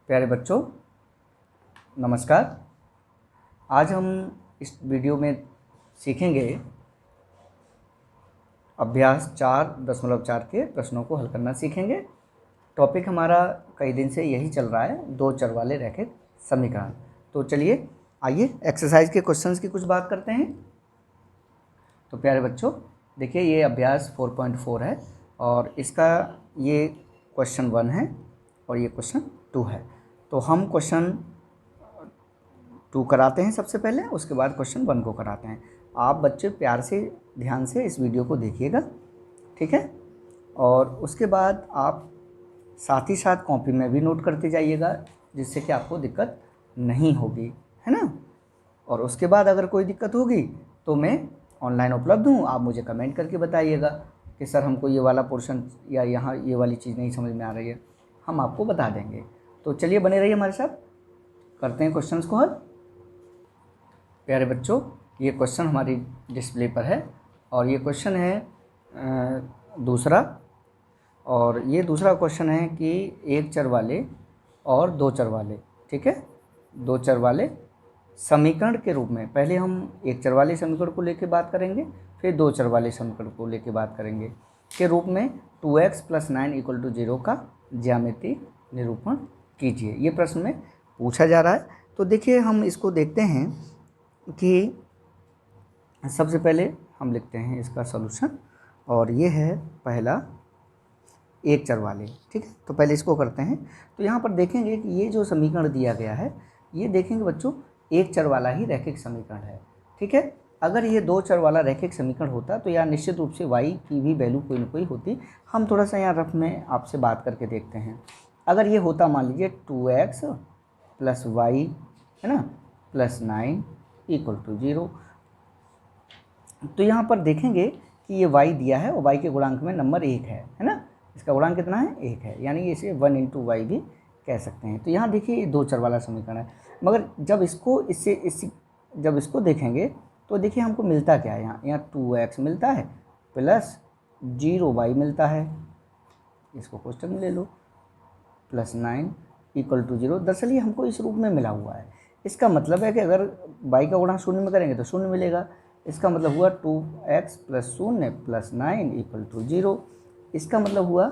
प्यारे बच्चों नमस्कार। आज हम इस वीडियो में सीखेंगे अभ्यास 4.4 के प्रश्नों को हल करना सीखेंगे। टॉपिक हमारा कई दिन से यही चल रहा है, दो चर वाले रैखिक समीकरण। तो चलिए आइए एक्सरसाइज के क्वेश्चंस की कुछ बात करते हैं। तो प्यारे बच्चों देखिए, ये अभ्यास 4.4 है और इसका ये क्वेश्चन 1 है और ये क्वेश्चन 2 है। तो हम क्वेश्चन 2 कराते हैं सबसे पहले, उसके बाद क्वेश्चन 1 को कराते हैं। आप बच्चे प्यार से ध्यान से इस वीडियो को देखिएगा, ठीक है। और उसके बाद आप साथ ही साथ कॉपी में भी नोट करते जाइएगा, जिससे कि आपको दिक्कत नहीं होगी, है ना। और उसके बाद अगर कोई दिक्कत होगी तो मैं ऑनलाइन उपलब्ध हूँ, आप मुझे कमेंट करके बताइएगा कि सर हमको ये वाला पोर्शन या यहाँ ये वाली चीज़ नहीं समझ में आ रही है, हम आपको बता देंगे। तो चलिए बने रहिए हमारे साथ, करते हैं क्वेश्चंस को हल। प्यारे बच्चों ये क्वेश्चन हमारी डिस्प्ले पर है और ये क्वेश्चन है दूसरा। और ये दूसरा क्वेश्चन है कि एक चर वाले और दो चर वाले, ठीक है, दो चर वाले समीकरण के रूप में, पहले हम एक चर वाले समीकरण को लेके बात करेंगे, फिर दो चर वाले समीकरण को लेके बात करेंगे, के रूप में 2x + 9 = 0 का ज्यामितीय निरूपण कीजिए। ये प्रश्न में पूछा जा रहा है। तो देखिए हम इसको देखते हैं कि सबसे पहले हम लिखते हैं इसका सॉल्यूशन, और ये है पहला एक चर वाले, ठीक है। तो पहले इसको करते हैं। तो यहाँ पर देखेंगे कि ये जो समीकरण दिया गया है, ये देखेंगे बच्चों एक चर वाला ही रैखिक समीकरण है, ठीक है। अगर ये दो चर वाला रैखिक समीकरण होता तो यहाँ निश्चित रूप से y की भी वैल्यू कोई ना कोई होती। हम थोड़ा सा यहाँ रफ में आपसे बात करके देखते हैं। अगर ये होता मान लीजिए 2x + y, है ना, +9 = 0, तो यहाँ पर देखेंगे कि ये y दिया है और y के गुणांक में नंबर 1 है ना। इसका गुणांक कितना है? 1 है, यानी इसे 1 × y भी कह सकते हैं। तो यहाँ देखिए ये दो चर वाला समीकरण है, मगर जब इसको देखेंगे तो देखिए हमको मिलता क्या है। यहाँ 2x मिलता है प्लस 0y मिलता है, इसको क्वेश्चन में ले लो, +9 = 0। दरअसल ये हमको इस रूप में मिला हुआ है। इसका मतलब है कि अगर y का गुणांक शून्य में करेंगे तो शून्य मिलेगा। इसका मतलब हुआ 2x + 0 + 9 = 0। इसका मतलब हुआ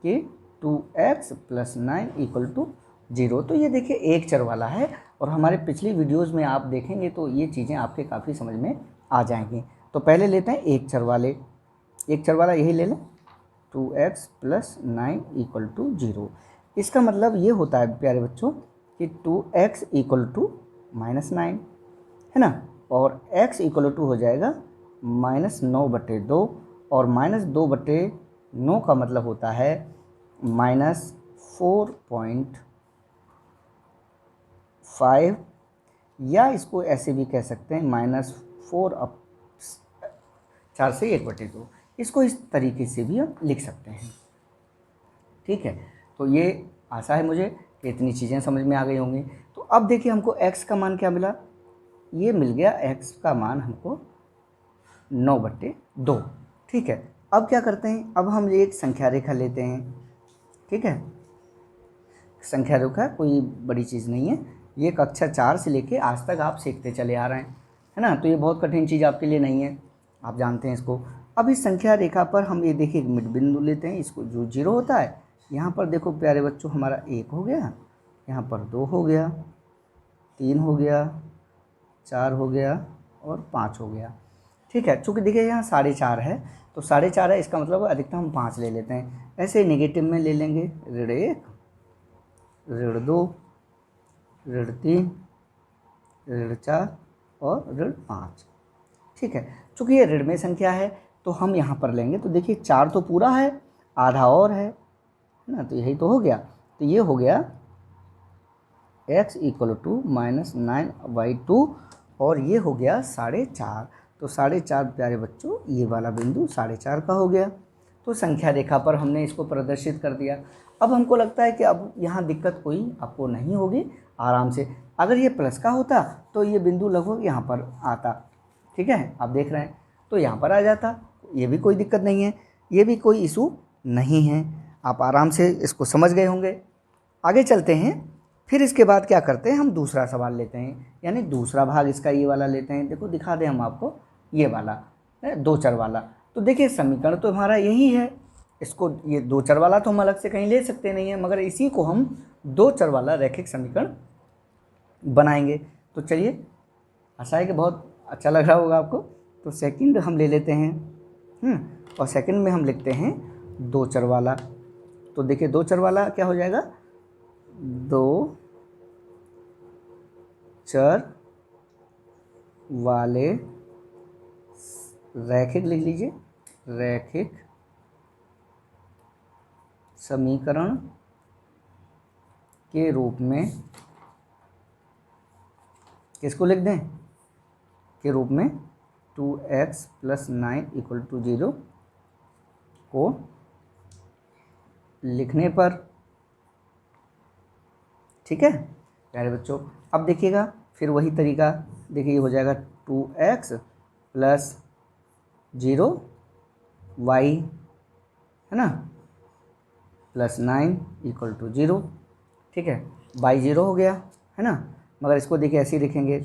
कि 2x + 9 = 0। तो ये देखिए एक चर वाला है, और हमारे पिछली वीडियोस में आप देखेंगे तो ये चीज़ें आपके काफ़ी समझ में आ जाएंगी। तो पहले लेते हैं एक चर वाले, एक चर वाला यही ले लें, 2x + 9 = 0। इसका मतलब ये होता है प्यारे बच्चों कि 2x = -9, है ना, और x = हो जाएगा -9/2, और -2/9 का मतलब होता है -4.5, या इसको ऐसे भी कह सकते हैं -4 से 1/2। इसको इस तरीके से भी हम लिख सकते हैं, ठीक है। तो ये आशा है मुझे कि इतनी चीज़ें समझ में आ गई होंगी। तो अब देखिए हमको x का मान क्या मिला, ये मिल गया x का मान हमको 9/2, ठीक है। अब क्या करते हैं, अब हम एक संख्या रेखा लेते हैं, ठीक है। संख्या रेखा कोई बड़ी चीज़ नहीं है, ये कक्षा 4 से लेके आज तक आप सीखते चले आ रहे हैं, है ना। तो ये बहुत कठिन चीज़ आपके लिए नहीं है, आप जानते हैं इसको। अब इस संख्या रेखा पर हम ये देखिए एक मिड बिंदु लेते हैं, इसको जो 0 होता है, यहाँ पर देखो प्यारे बच्चों हमारा 1 हो गया, यहाँ पर 2 हो गया, 3 हो गया, 4 हो गया और 5 हो गया, ठीक है। चूँकि देखिए यहाँ 4.5 है, तो 4.5 है, इसका मतलब अधिकतम हम 5 ले लेते हैं। ऐसे नेगेटिव में ले लेंगे, -1, -2, -3, -4 और -5, ठीक है। चूँकि ये ऋणमय संख्या है तो हम यहाँ पर लेंगे, तो देखिए 4 तो पूरा है, आधा और है ना, तो यही तो हो गया। तो ये हो गया x = -9/2, और ये हो गया 4.5। तो 4.5 प्यारे बच्चों ये वाला बिंदु 4.5 का हो गया। तो संख्या रेखा पर हमने इसको प्रदर्शित कर दिया। अब हमको लगता है कि अब यहाँ दिक्कत कोई आपको नहीं होगी, आराम से। अगर ये प्लस का होता तो ये बिंदु लगभग यहाँ पर आता, ठीक है, आप देख रहे हैं, तो यहाँ पर आ जाता, ये भी कोई दिक्कत नहीं है, ये भी कोई इशू नहीं है। आप आराम से इसको समझ गए होंगे। आगे चलते हैं। फिर इसके बाद क्या करते हैं, हम दूसरा सवाल लेते हैं, यानी दूसरा भाग इसका ये वाला लेते हैं। देखो दिखा दें हम आपको, ये वाला दो चर वाला। तो देखिए समीकरण तो हमारा यही है, इसको ये दो चर वाला तो हम अलग से कहीं ले सकते नहीं है, मगर इसी को हम दो चर वाला रैखिक समीकरण बनाएंगे। तो चलिए, आशा है कि बहुत अच्छा लग रहा होगा आपको। तो सेकंड हम ले लेते हैं, और सेकंड में हम लिखते हैं दो चर वाला। तो देखिए दो चर वाला क्या हो जाएगा, दो चर वाले रैखिक, लिख लीजिए, रैखिक समीकरण के रूप में, किसको लिख दें, के रूप में 2x + 9 = 0 को लिखने पर। ठीक है प्यारे बच्चों, अब देखिएगा फिर वही तरीका, देखिए ये हो जाएगा 2x + 0y, है ना, +9 = 0। ठीक है, y 0 हो गया, है ना, मगर इसको देखिए ऐसे ही लिखेंगे,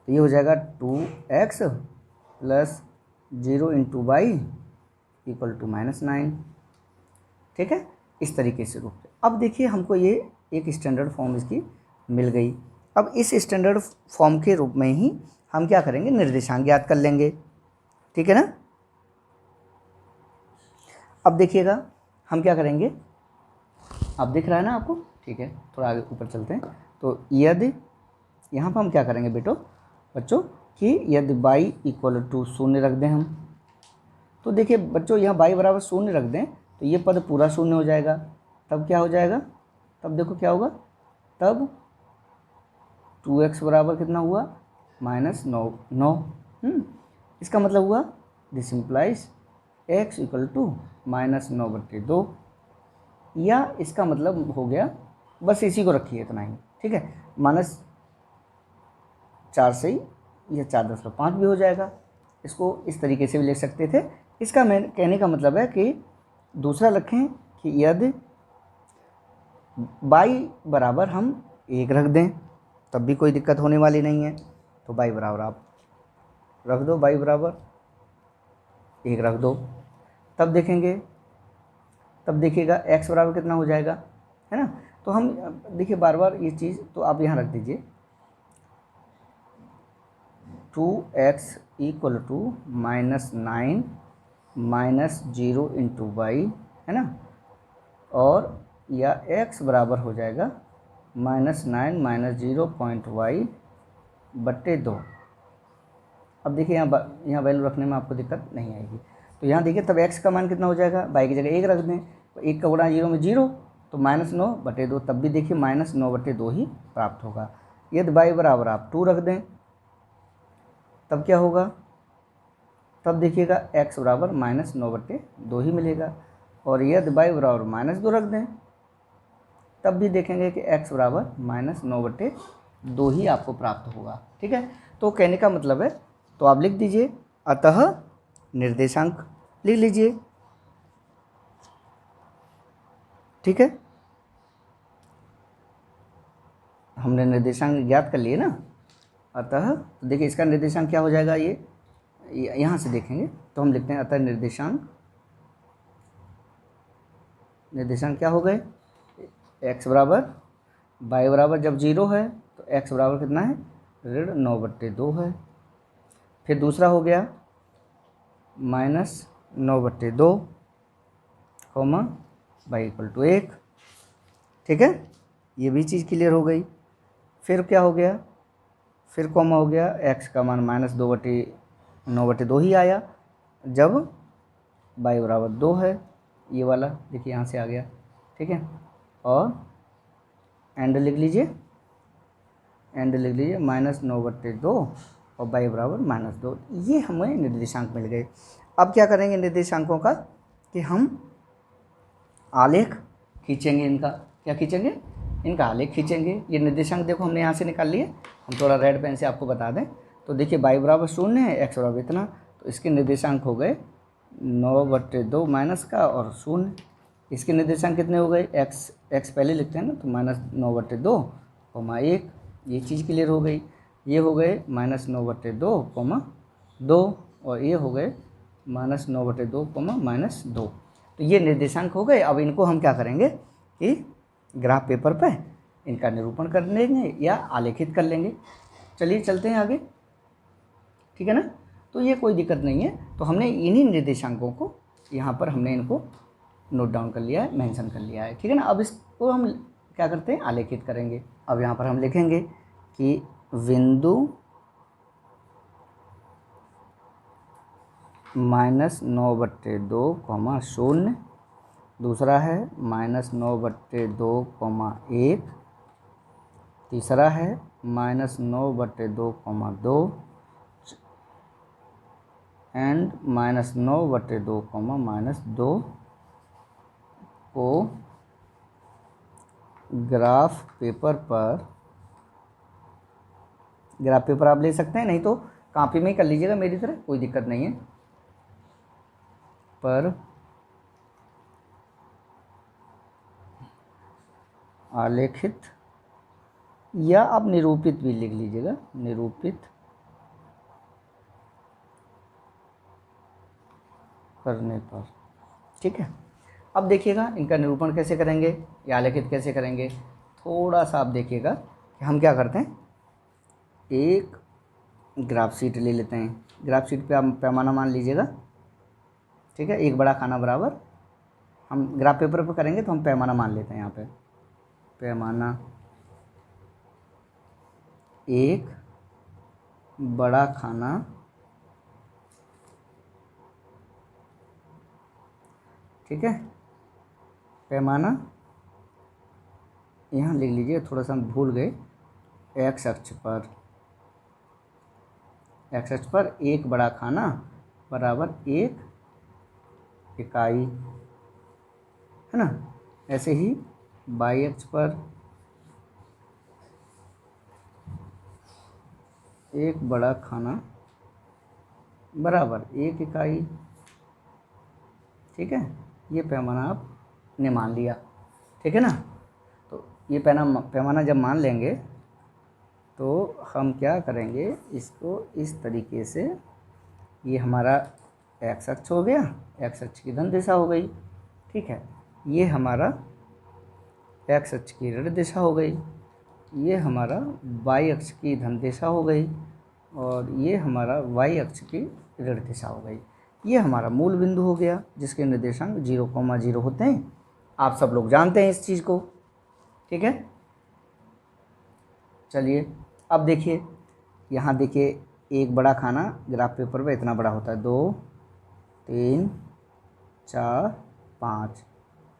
तो ये हो जाएगा 2x + 0 × y = -9। ठीक है, इस तरीके से रूप से। अब देखिए हमको ये एक स्टैंडर्ड फॉर्म इसकी मिल गई। अब इस स्टैंडर्ड फॉर्म के रूप में ही हम क्या करेंगे, निर्देशांक ज्ञात कर लेंगे। ठीक है ना। अब देखिएगा हम क्या करेंगे, अब दिख रहा है ना आपको, ठीक है, थोड़ा आगे ऊपर चलते हैं। तो यदि यहाँ पर हम क्या करेंगे बच्चों कि यदि y = 0 रख दें हम, तो देखिए बच्चों यहाँ y = 0 रख दें तो ये पद पूरा 0 हो जाएगा। तब क्या हो जाएगा, तब देखो क्या होगा, तब 2x बराबर कितना हुआ, -9। इसका मतलब हुआ, दिस इम्प्लाइज x = -9/2, या इसका मतलब हो गया, बस इसी को रखिए इतना ही। ठीक है, -4 से यह 4.5 भी हो जाएगा। इसको इस तरीके से भी लिख सकते थे। इसका मैं कहने का मतलब है कि दूसरा रखें कि यदि y बराबर हम 1 रख दें तब भी कोई दिक्कत होने वाली नहीं है। तो y बराबर आप रख दो, y बराबर 1 रख दो, तब देखेंगे, तब देखिएगा x बराबर कितना हो जाएगा, है ना। तो हम देखिए बार बार ये चीज़ तो आप यहाँ रख दीजिए, 2x = -9 - 0 × y, है ना, और या x बराबर हो जाएगा -9 - 0.y/2। अब देखिए यहाँ वैल्यू रखने में आपको दिक्कत नहीं आएगी। तो यहाँ देखिए तब x का मान कितना हो जाएगा, y की जगह 1 रख दें, तो 1 का गुणा 0 में 0, तो -9/2, तब भी देखिए -9/2 ही प्राप्त होगा। यदि y बराबर आप 2 रख दें तब क्या होगा, तब देखिएगा x बराबर -9/2 ही मिलेगा। और यदि y बराबर -2 रख दें तब भी देखेंगे कि x बराबर -9/2 ही आपको प्राप्त होगा। ठीक है, तो कहने का मतलब है, तो आप लिख दीजिए, अतः निर्देशांक लिख लीजिए। ठीक है, हमने निर्देशांक ज्ञात कर लिए ना, अतः तो देखिए इसका निर्देशांक क्या हो जाएगा, ये यहाँ से देखेंगे तो हम लिखते हैं, अतः निर्देशांक क्या हो गए, x बराबर, y बराबर जब 0 है तो x बराबर कितना है, -9/2 है। फिर दूसरा हो गया -9/2, y = 1। ठीक है, ये भी चीज़ क्लियर हो गई। फिर क्या हो गया, फिर कॉमा हो गया, x का मान -9/2 ही आया जब y बराबर 2 है, ये वाला देखिए यहाँ से आ गया। ठीक है, और एंड लिख लीजिए, -9/2 और y बराबर -2, ये हमें निर्देशांक मिल गए। अब क्या करेंगे निर्देशांकों का, कि हम आलेख खींचेंगे, इनका क्या खींचेंगे, इनका आलेख खींचेंगे। ये निर्देशांक देखो हमने यहाँ से निकाल लिए, हम थोड़ा रेड पेन से आपको बता दें। तो देखिए y बराबर 0 है, x बराबर इतना, तो इसके निर्देशांक हो गए 9/2 माइनस का और 0। इसके निर्देशांक कितने हो गए, एक्स पहले लिखते हैं ना, तो -9/2 कोमा 1, ये चीज़ क्लियर हो गई। ये हो गए -9/2 कोमा 2, और ये हो गए -9/2 कोमा -2। तो ये निर्देशांक हो गए। अब इनको हम क्या करेंगे कि ग्राफ पेपर पे इनका निरूपण कर लेंगे या आलेखित कर लेंगे। चलिए चलते हैं आगे, ठीक है ना। तो ये कोई दिक्कत नहीं है। तो हमने इन्हीं निर्देशांकों को यहाँ पर हमने इनको नोट डाउन कर लिया है, मेंशन कर लिया है, ठीक है ना। अब इसको हम क्या करते हैं, आलेखित करेंगे। अब यहाँ पर हम लिखेंगे कि बिंदु -9/2 कोमा 0, दूसरा है -9/2 कोमा 1, तीसरा है -9/2 कोमा 2 एंड -9/2 कोमा -2 को ग्राफ पेपर आप ले सकते हैं, नहीं तो कॉपी में ही कर लीजिएगा मेरी तरह, कोई दिक्कत नहीं है, पर आलेखित या आप निरूपित भी लिख लीजिएगा, निरूपित करने पर, ठीक है। अब देखिएगा इनका निरूपण कैसे करेंगे या आलेखित कैसे करेंगे। थोड़ा सा आप देखिएगा कि हम क्या करते हैं, एक ग्राफ शीट ले लेते हैं। ग्राफ शीट पे आप पैमाना मान लीजिएगा, ठीक है। एक बड़ा खाना बराबर, हम ग्राफ पेपर पर करेंगे तो हम पैमाना मान लेते हैं। यहाँ पे पैमाना एक बड़ा खाना, ठीक है। पैमाना यहाँ लिख लीजिए, थोड़ा सा हम भूल गए, एक्स अक्ष पर एक बड़ा खाना बराबर 1 इकाई, है ना। ऐसे ही वाई अक्ष पर एक बड़ा खाना बराबर 1 इकाई, ठीक है। ये पैमाना आपने मान लिया, ठीक है ना। तो ये पैमाना जब मान लेंगे तो हम क्या करेंगे, इसको इस तरीके से, ये हमारा एक्स अक्ष हो गया, एक्स अक्ष की धन दिशा हो गई, ठीक है। ये हमारा एक्स अक्ष की ऋण दिशा हो गई, ये हमारा वाई अक्ष की धन दिशा हो गई, और ये हमारा वाई अक्ष की ऋण दिशा हो गई। ये हमारा मूल बिंदु हो गया जिसके निर्देशांक 0,0 होते हैं। आप सब लोग जानते हैं इस चीज़ को, ठीक है। चलिए अब देखिए, यहाँ देखिए एक बड़ा खाना ग्राफ पेपर पे इतना बड़ा होता है, 2 3 4 5,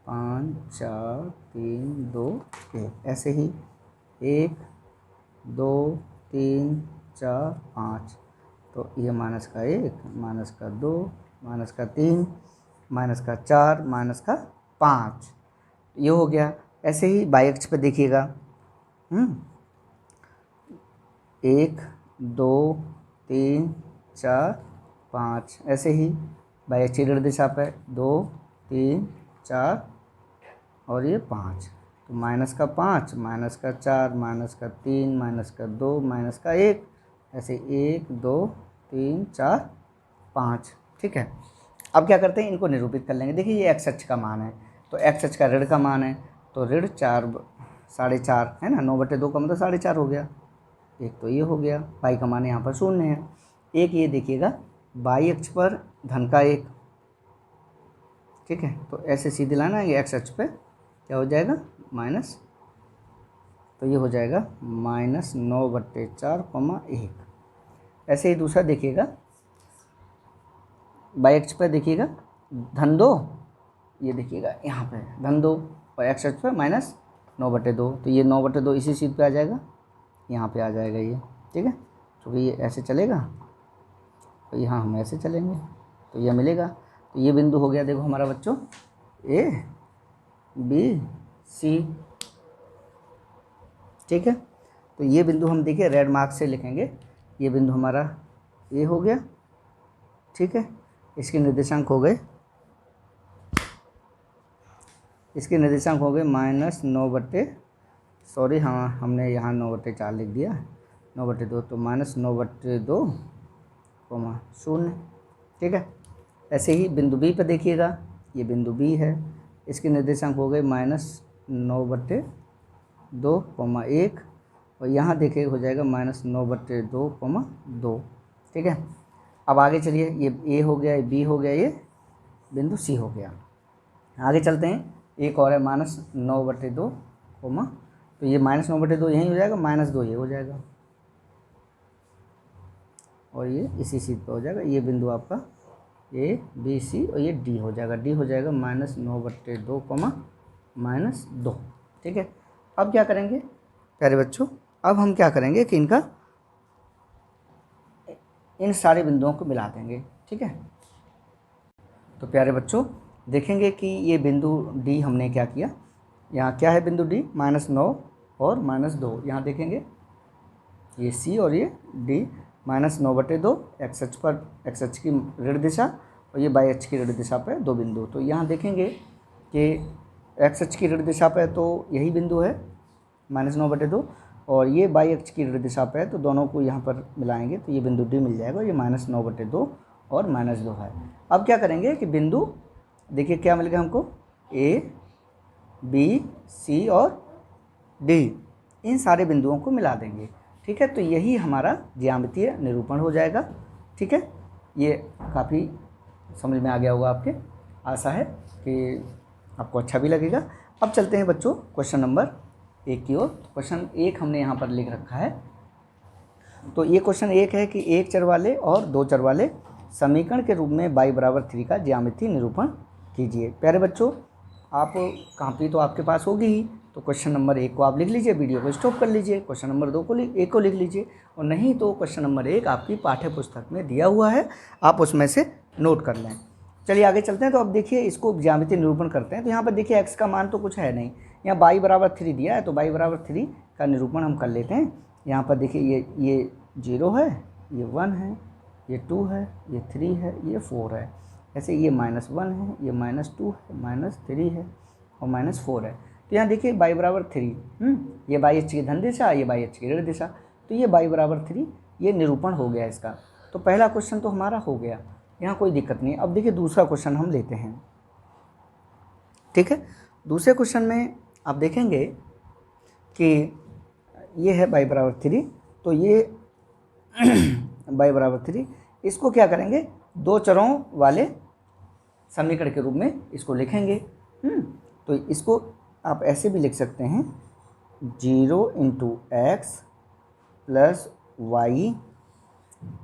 5 4 3 2 1, ऐसे ही 1 2 3 4 5, तो ये -1 -2 -3 -4 -5, ये हो गया। ऐसे ही वाई अक्ष पे देखिएगा, 1 2 3 4 5, ऐसे ही वाई अक्ष ऋण दिशा पे 2 3 4 और ये 5, तो -5 -4 -3 -2 -1, ऐसे 1 2 3 4 5, ठीक है। अब क्या करते हैं, इनको निरूपित कर लेंगे। देखिए ये एक्स अक्ष का मान है, तो एक्स अक्ष का ऋण का मान है, तो ऋण 4.5 है ना, 9/2 का मतलब 4.5 हो गया। एक तो ये हो गया, वाई का मान यहाँ पर 0 है। एक ये देखिएगा वाई अक्ष पर धन का 1, ठीक है। तो ऐसे सीधे लाना है, ये एक्स अक्ष पे क्या हो जाएगा, माइनस, तो ये हो जाएगा -9/4,1। ऐसे ही दूसरा देखिएगा, वाई अक्ष पर देखिएगा धन 2, ये देखिएगा यहाँ पे धन 2, और एक्स अक्ष पर -9/2, तो ये 9/2 इसी सीध पे आ जाएगा, यहाँ पे आ जाएगा ये, ठीक है। क्योंकि ये ऐसे चलेगा तो यहाँ हम ऐसे चलेंगे, तो ये मिलेगा। तो ये बिंदु हो गया, देखो हमारा बच्चों, ए बी सी, ठीक है। तो ये बिंदु हम देखिए रेड मार्क से लिखेंगे, ये बिंदु हमारा ए हो गया, ठीक है। इसके निर्देशांक हो गए इसके निर्देशांक हो गए -9 सॉरी हाँ हमने यहाँ 9/4 लिख दिया, 9/2 तो -9/2 0। ठीक है, ऐसे ही बिंदु बी पर देखिएगा, ये बिंदु बी है, इसके निर्देशांक हो गए -9/2, 1 और यहाँ देखिए हो जाएगा -9/2, 2। ठीक है, अब आगे चलिए, ये ए हो गया, ये बी हो गया, ये बिंदु सी हो गया। आगे चलते हैं, एक और है -9/2, तो ये -9/2 यहीं हो जाएगा, -2 ये हो जाएगा और ये इसी सीध पे हो जाएगा। ये बिंदु आपका ए बी सी और ये डी हो जाएगा, डी हो जाएगा -9/2, -2। ठीक है, अब क्या करेंगे प्यारे बच्चों, अब हम क्या करेंगे कि इन सारे बिंदुओं को मिला देंगे। ठीक है, तो प्यारे बच्चों देखेंगे कि ये बिंदु डी हमने क्या किया, यहाँ क्या है बिंदु डी, -9 और -2। यहाँ देखेंगे ये सी और ये डी, -9/2 एक्स अक्ष पर, एक्स अक्ष की ऋण दिशा और ये वाई अक्ष की ऋण दिशा पर दो बिंदु। तो यहाँ देखेंगे कि एक्स अक्ष की ऋण दिशा पर तो यही बिंदु है -9/2 और ये वाई अक्ष की ऋण दिशा पर है, तो दोनों को यहाँ पर मिलाएंगे तो ये बिंदु डी मिल जाएगा। ये -9/2 और -2 है। अब क्या करेंगे कि बिंदु देखिए क्या मिल गया हमको, ए बी सी और डी, इन सारे बिंदुओं को मिला देंगे। ठीक है, तो यही हमारा ज्यामितीय निरूपण हो जाएगा। ठीक है, ये काफ़ी समझ में आ गया होगा आपके, आशा है कि आपको अच्छा भी लगेगा। अब चलते हैं बच्चों क्वेश्चन नंबर 1 की ओर। क्वेश्चन 1 हमने यहाँ पर लिख रखा है। तो ये क्वेश्चन 1 है कि एक चर वाले और दो चर वाले समीकरण के रूप में y/3 का ज्यामितीय निरूपण कीजिए। प्यारे बच्चों, आप कॉपी तो आपके पास होगी ही, तो क्वेश्चन नंबर 1 को आप लिख लीजिए, वीडियो को स्टॉप कर लीजिए, क्वेश्चन नंबर 2 को 1 को लिख लीजिए, और नहीं तो क्वेश्चन नंबर 1 आपकी पाठ्य पुस्तक में दिया हुआ है, आप उसमें से नोट कर लें। चलिए आगे चलते हैं। तो अब देखिए इसको ज्यामितीय निरूपण करते हैं। तो यहाँ पर देखिए x का मान तो कुछ है नहीं, यहाँ y/3 दिया है, तो y/3 का निरूपण हम कर लेते हैं। यहाँ पर देखिए ये 0 है, ये 1 है, ये 2 है, ये 3 है, ये 4 है। ऐसे ये -1 है, ये -2 है, -3 है और -4 है। तो यहाँ देखिए y/3, ये y अक्ष की धन दिशा, ये y अक्ष की ऋण दिशा, तो ये y/3 ये निरूपण हो गया इसका। तो पहला क्वेश्चन तो हमारा हो गया, यहाँ कोई दिक्कत नहीं। अब देखिए दूसरा क्वेश्चन हम लेते हैं। ठीक है, दूसरे क्वेश्चन में आप देखेंगे कि ये है y/3, तो ये y/3 इसको क्या करेंगे, दो चरों वाले समीकरण के रूप में इसको लिखेंगे। तो इसको आप ऐसे भी लिख सकते हैं, 0 × x + y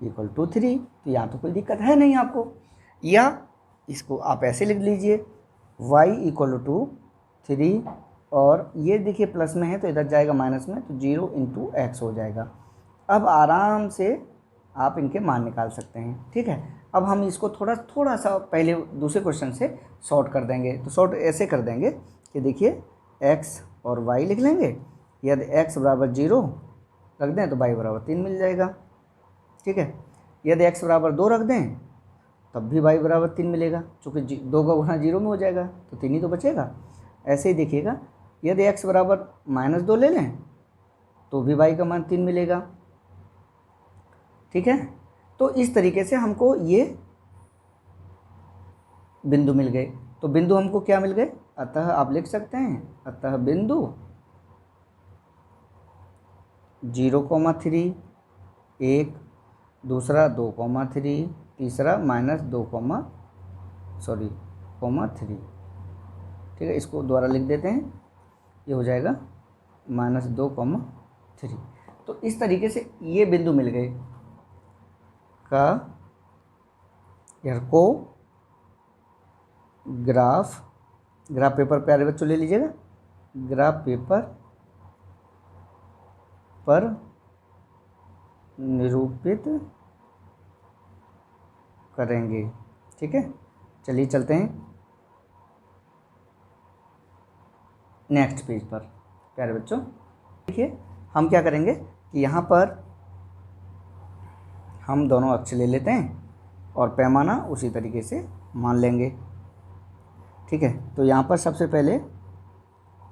= 3। तो यहाँ तो कोई दिक्कत है नहीं आपको, या इसको आप ऐसे लिख लीजिए, y = 3 और ये देखिए प्लस में है तो इधर जाएगा माइनस में, तो 0 × x हो जाएगा। अब आराम से आप इनके मान निकाल सकते हैं। ठीक है, अब हम इसको थोड़ा सा पहले दूसरे क्वेश्चन से सॉर्ट कर देंगे। तो सॉर्ट ऐसे कर देंगे कि देखिए x और y लिख लेंगे, यदि x = 0 रख दें तो y = 3 मिल जाएगा। ठीक है, यदि x = 2 रख दें तब भी y = 3 मिलेगा, चूँकि 2 का गुणा 0 में हो जाएगा तो 3 ही तो बचेगा। ऐसे ही देखिएगा, यदि x = -2 ले लें तो भी y का मान 3 मिलेगा। ठीक है, तो इस तरीके से हमको ये बिंदु मिल गए। तो बिंदु हमको क्या मिल गए, अतः आप लिख सकते हैं, अतः बिंदु 0,3, एक, दूसरा 2,3, तीसरा -2,3। ठीक है, इसको दोबारा लिख देते हैं, ये हो जाएगा -2,3। तो इस तरीके से ये बिंदु मिल गए का यार को ग्राफ पेपर प्यारे बच्चों ले लीजिएगा, ग्राफ पेपर पर निरूपित करेंगे। ठीक है, चलिए चलते हैं नेक्स्ट पेज पर। प्यारे बच्चों देखिए हम क्या करेंगे कि यहाँ पर हम दोनों अक्ष ले लेते हैं और पैमाना उसी तरीके से मान लेंगे। ठीक है, तो यहाँ पर सबसे पहले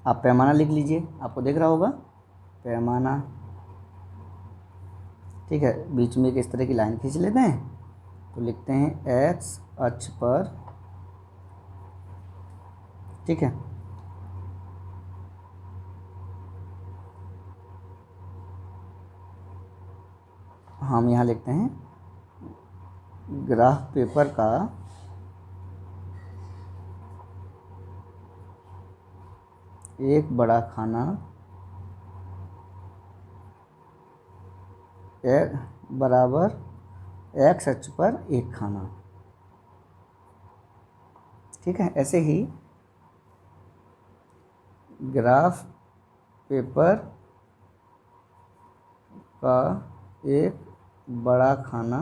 आप पैमाना लिख लीजिए, आपको दिख रहा होगा पैमाना, ठीक है। बीच में एक इस तरह की लाइन खींच लेते हैं, तो लिखते हैं एक्स अक्ष पर, ठीक है। हम यहाँ लिखते हैं ग्राफ पेपर का एक बड़ा खाना बराबर एक्स अक्ष पर एक खाना, ठीक है। ऐसे ही ग्राफ पेपर का एक बड़ा खाना,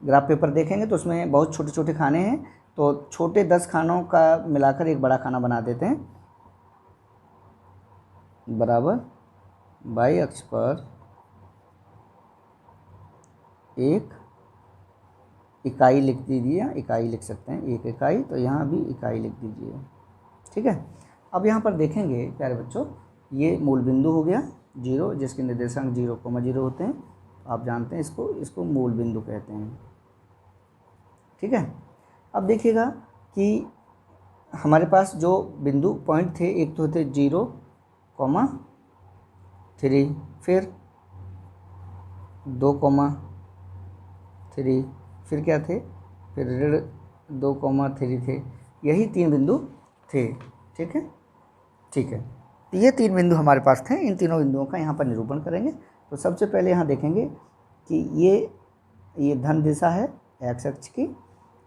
ग्राफ पेपर देखेंगे तो उसमें बहुत छोटे छोटे खाने हैं, तो छोटे 10 खानों का मिलाकर एक बड़ा खाना बना देते हैं, बराबर बाई अक्ष पर एक इकाई लिख दीजिए, इकाई लिख सकते हैं, एक इकाई, तो यहाँ भी इकाई लिख दीजिए, ठीक है। अब यहाँ पर देखेंगे प्यारे बच्चों, ये मूल बिंदु हो गया 0, जिसके निर्देशांक 0,0 होते हैं, आप जानते हैं इसको मूल बिंदु कहते हैं, ठीक है। अब देखिएगा कि हमारे पास जो बिंदु पॉइंट थे, एक तो थे 0,3, फिर 2,3, फिर क्या थे, फिर ऋण 2,3 थे, यही 3 बिंदु थे, ठीक है, ठीक है। तो ये 3 बिंदु हमारे पास थे, इन तीनों बिंदुओं का यहाँ पर निरूपण करेंगे। तो सबसे पहले यहाँ देखेंगे कि ये धन दिशा है एक्स अक्ष की,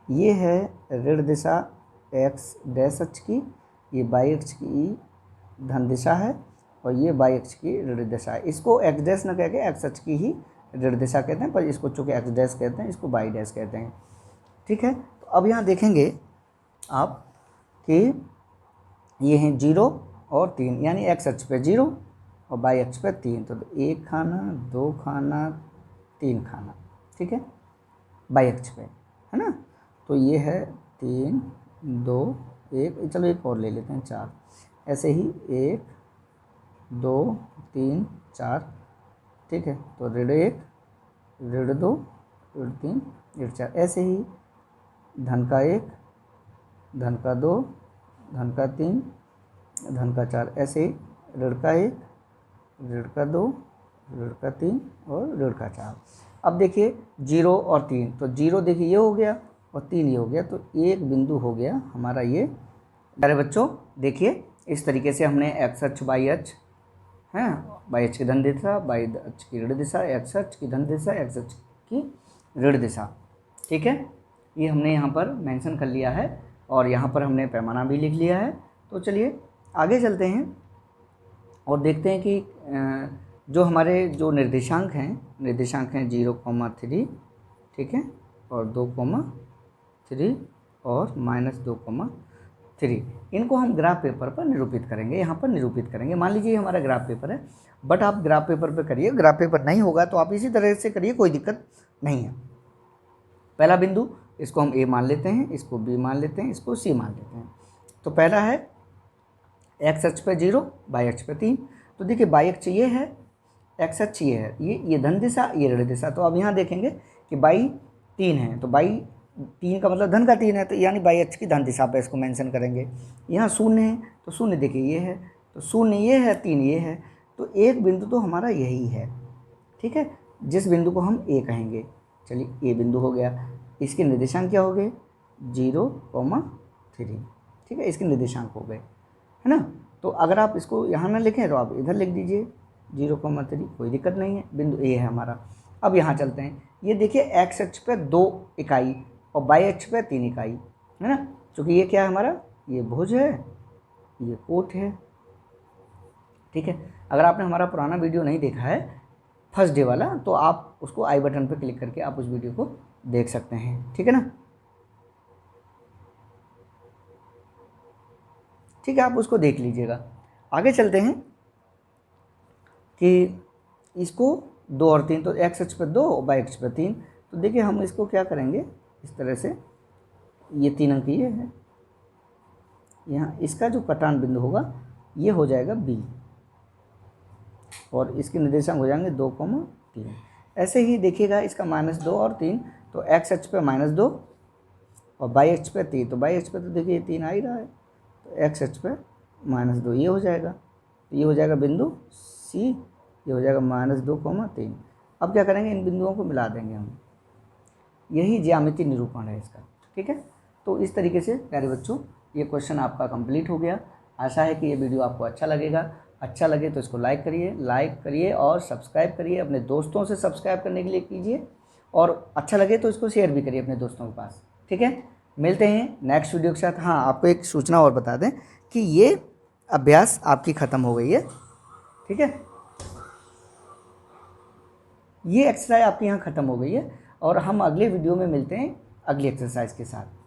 ये है ऋण दिशा एक्स डैश अक्ष की, ये वाई अक्ष की धन दिशा है, और ये वाई अक्ष की ऋण दिशा है। इसको एक्स डैश न कह के एक्स अक्ष की ही ऋण दिशा कहते हैं, पर इसको चूँकि एक्स डैश कहते हैं, इसको वाई डैश कहते हैं, ठीक है। तो अब यहाँ देखेंगे आप कि ये हैं 0 और 3, यानी एक्स अक्ष पे 0 और वाई अक्ष पे 3, तो 1 खाना 2 खाना 3 खाना, ठीक है, वाई अक्ष पे, है ना। तो ये है 3 2 1, चलो एक और ले लेते हैं 4, ऐसे ही 1 2 3 4, ठीक है। तो ऋण 1 ऋण 2 ऋण 3 ऋण 4, ऐसे ही धन का 1 धन का 2 धन का 3 धन का 4, ऐसे ही ऋण का 1 ऋण का 2 ऋण का 3 और ऋण का 4। अब देखिए 0 और 3, तो 0 देखिए ये हो गया और 3 ये हो गया, तो एक बिंदु हो गया हमारा ये। अरे बच्चों देखिए, इस तरीके से हमने एक्स अक्ष वाई अक्ष हैं, वाई अक्ष की धन दिशा, वाई अक्ष की ऋण दिशा, एक्स अक्ष की धन दिशा, एक्स अक्ष की ऋण दिशा, ठीक है। ये हमने यहाँ पर मेंशन कर लिया है, और यहाँ पर हमने पैमाना भी लिख लिया है। तो चलिए आगे चलते हैं और देखते हैं कि जो हमारे जो निर्देशांक हैं 0,3, ठीक है, और 2,3 और -2,3, इनको हम ग्राफ पेपर पर निरूपित करेंगे, यहाँ पर निरूपित करेंगे। मान लीजिए हमारा ग्राफ पेपर है, बट आप ग्राफ पेपर पे करिए, ग्राफ पेपर नहीं होगा तो आप इसी तरह से करिए, कोई दिक्कत नहीं है। पहला बिंदु, इसको हम ए मान लेते हैं, इसको बी मान लेते हैं, इसको सी मान लेते हैं। तो पहला है एक्स अक्ष पे 0 वाई अक्ष पे 3, तो देखिए वाई अक्ष ये है, एक्स अक्ष ये है, ये धन दिशा ये ऋण दिशा। तो अब यहाँ देखेंगे कि वाई 3 है, तो वाई 3 का मतलब धन का 3 है, तो यानी वाई अक्ष की धन दिशा पे इसको मेंशन करेंगे। यहाँ 0 है, तो 0 देखिए ये है, तो 0 ये है, 3 ये है, तो एक बिंदु तो हमारा यही है, ठीक है, जिस बिंदु को हम ए कहेंगे। चलिए ए बिंदु हो गया, इसके निर्देशांक क्या हो गए 0,3, ठीक है, इसके निर्देशांक हो गए, है ना। तो अगर आप इसको यहाँ ना लिखें तो आप इधर लिख दीजिए 0,3, कोई दिक्कत नहीं है, बिंदु ए है हमारा। अब यहाँ चलते हैं, ये देखिए एक्स अक्ष पे 2 इकाई और वाई अक्ष पे 3 इकाई, है ना, क्योंकि ये क्या है हमारा, ये भुज है, ये कोट है, ठीक है। अगर आपने हमारा पुराना वीडियो नहीं देखा है फर्स्ट डे वाला, तो आप उसको आई बटन पर क्लिक करके आप उस वीडियो को देख सकते हैं, ठीक है ना, ठीक है, आप उसको देख लीजिएगा। आगे चलते हैं कि इसको 2 और 3, तो एक्स अक्ष पे 2 वाई अक्ष पे 3, तो देखिए हम इसको क्या करेंगे इस तरह से, ये 3 अंक ये है, यहाँ इसका जो कटान बिंदु होगा ये हो जाएगा बी, और इसके निर्देशांक हो जाएंगे 2,3। ऐसे ही देखिएगा इसका -2 और 3, तो एक्स अक्ष पे -2 और वाई अक्ष पे 3, तो वाई अक्ष पे तो देखिए 3 आ ही रहा है, तो एक्स अक्ष पे -2 ये हो जाएगा, तो ये हो जाएगा बिंदु सी, ये हो जाएगा -2,3। अब क्या करेंगे, इन बिंदुओं को मिला देंगे हम, यही ज्यामितीय निरूपण है इसका। ठीक है, तो इस तरीके से प्यारे बच्चों ये क्वेश्चन आपका कंप्लीट हो गया। आशा है कि ये वीडियो आपको अच्छा लगेगा। अच्छा लगे तो इसको लाइक करिए और सब्सक्राइब करिए, अपने दोस्तों से सब्सक्राइब करने के लिए कीजिए, और अच्छा लगे तो इसको शेयर भी करिए अपने दोस्तों के पास। ठीक है, मिलते हैं नेक्स्ट वीडियो के साथ। हाँ, आपको एक सूचना और बता दें कि ये अभ्यास आपकी ख़त्म हो गई है। ठीक है, ये एक्सरसाइज आपकी यहाँ ख़त्म हो गई है, और हम अगले वीडियो में मिलते हैं अगली एक्सरसाइज के साथ।